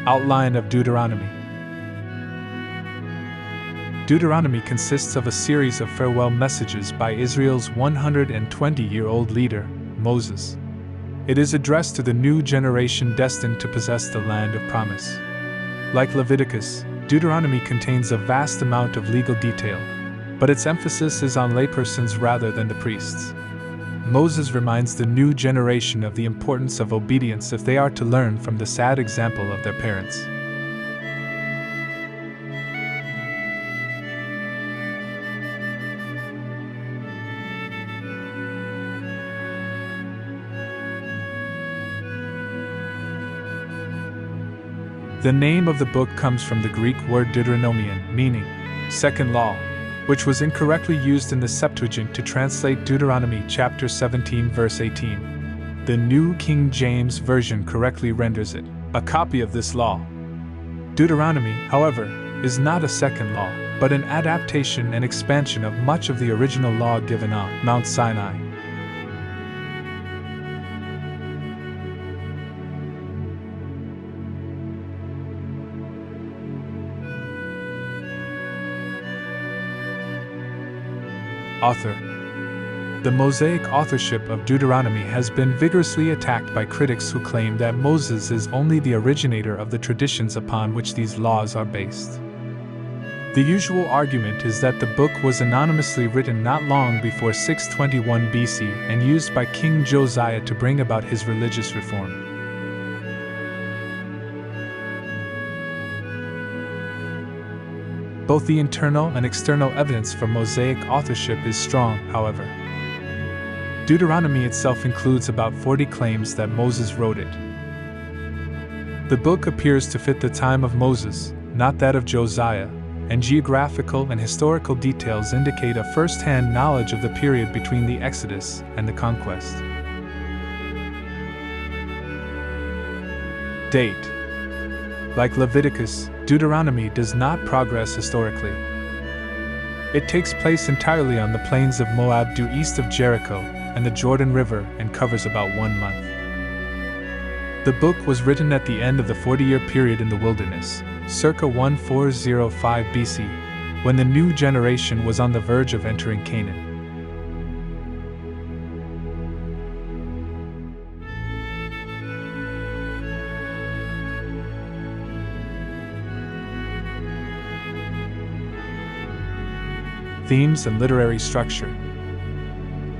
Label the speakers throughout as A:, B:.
A: Outline of Deuteronomy. Deuteronomy consists of a series of farewell messages by Israel's 120-year-old leader, Moses. It is addressed to the new generation destined to possess the land of promise. Like Leviticus, Deuteronomy contains a vast amount of legal detail, but its emphasis is on laypersons rather than the priests. Moses reminds the new generation of the importance of obedience if they are to learn from the sad example of their parents. The name of the book comes from the Greek word Deuteronomion, meaning second law, which was incorrectly used in the Septuagint to translate Deuteronomy chapter 17 verse 18. The New King James Version correctly renders it, a copy of this law. Deuteronomy, however, is not a second law, but an adaptation and expansion of much of the original law given on Mount Sinai. Author. The Mosaic authorship of Deuteronomy has been vigorously attacked by critics who claim that Moses is only the originator of the traditions upon which these laws are based. The usual argument is that the book was anonymously written not long before 621 BC and used by King Josiah to bring about his religious reform. Both the internal and external evidence for Mosaic authorship is strong, however. Deuteronomy itself includes about 40 claims that Moses wrote it. The book appears to fit the time of Moses, not that of Josiah, and geographical and historical details indicate a first-hand knowledge of the period between the Exodus and the conquest. Date. Like Leviticus, Deuteronomy does not progress historically. It takes place entirely on the plains of Moab due east of Jericho and the Jordan River and covers about 1 month. The book was written at the end of the 40-year period in the wilderness, circa 1405 BC, when the new generation was on the verge of entering Canaan. Themes and literary structure.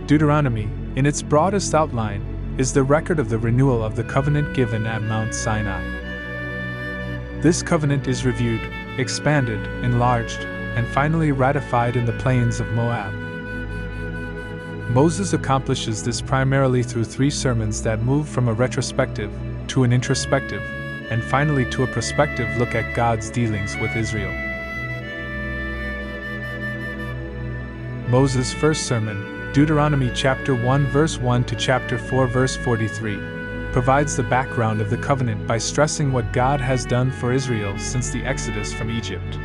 A: Deuteronomy, in its broadest outline, is the record of the renewal of the covenant given at Mount Sinai. This covenant is reviewed, expanded, enlarged, and finally ratified in the plains of Moab. Moses accomplishes this primarily through 3 sermons that move from a retrospective to an introspective, and finally to a prospective look at God's dealings with Israel. Moses' first sermon, Deuteronomy chapter 1 verse 1 to chapter 4 verse 43, provides the background of the covenant by stressing what God has done for Israel since the Exodus from Egypt.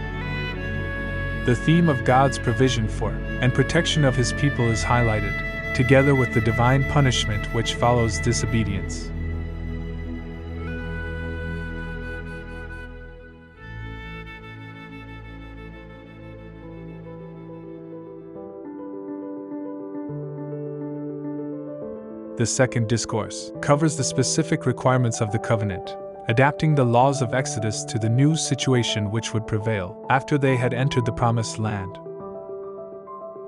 A: The theme of God's provision for and protection of His people is highlighted, together with the divine punishment which follows disobedience. The second discourse covers the specific requirements of the covenant, adapting the laws of Exodus to the new situation which would prevail after they had entered the promised land.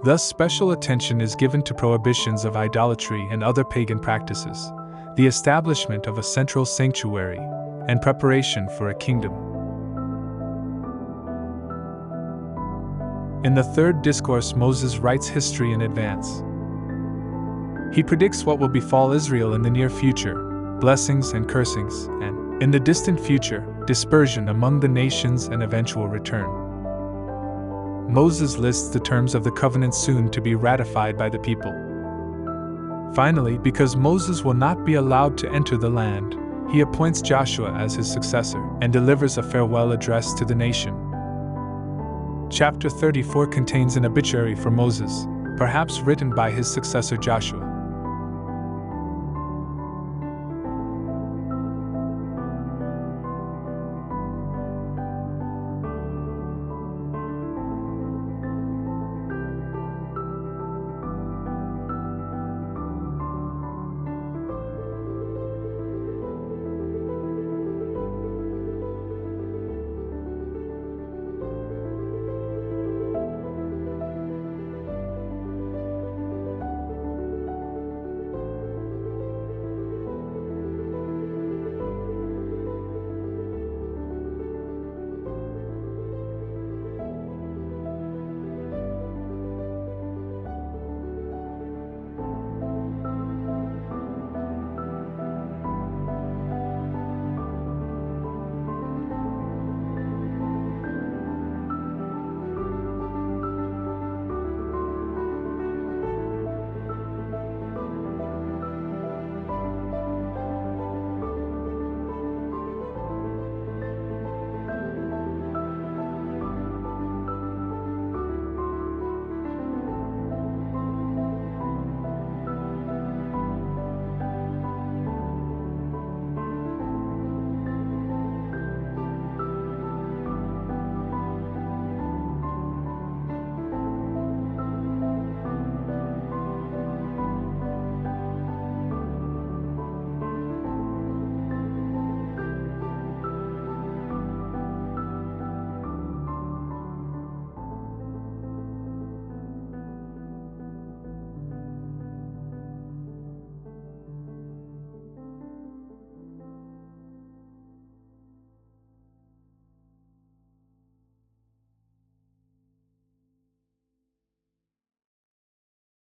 A: Thus, special attention is given to prohibitions of idolatry and other pagan practices, the establishment of a central sanctuary, and preparation for a kingdom. In the third discourse, Moses writes history in advance. He predicts what will befall Israel in the near future, blessings and cursings, and, in the distant future, dispersion among the nations and eventual return. Moses lists the terms of the covenant soon to be ratified by the people. Finally, because Moses will not be allowed to enter the land, he appoints Joshua as his successor and delivers a farewell address to the nation. Chapter 34 contains an obituary for Moses, perhaps written by his successor Joshua.